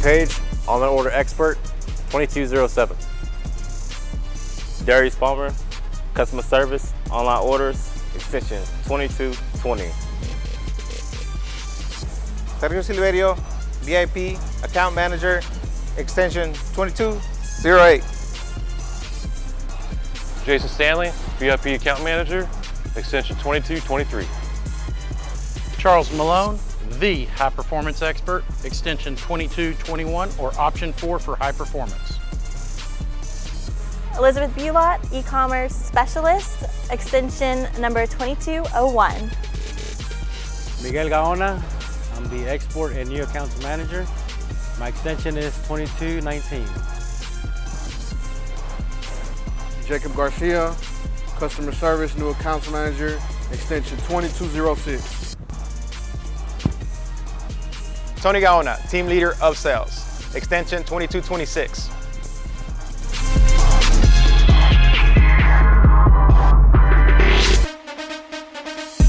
Page, online order expert, 2207. Darius Palmer, customer service, online orders, extension 2220. Sergio Silverio, VIP, account manager, extension 2208. Jason Stanley, VIP account manager, extension 2223. Charles Malone, the high performance expert, extension 2221 or option 4 for high performance. Elizabeth Bulot, e-commerce specialist, extension number 2201. Miguel Gaona, I'm the export and new accounts manager. My extension is 2219. Jacob Garcia, customer service, new accounts manager, extension 2206. Tony Gaona, team leader of sales, extension 2226.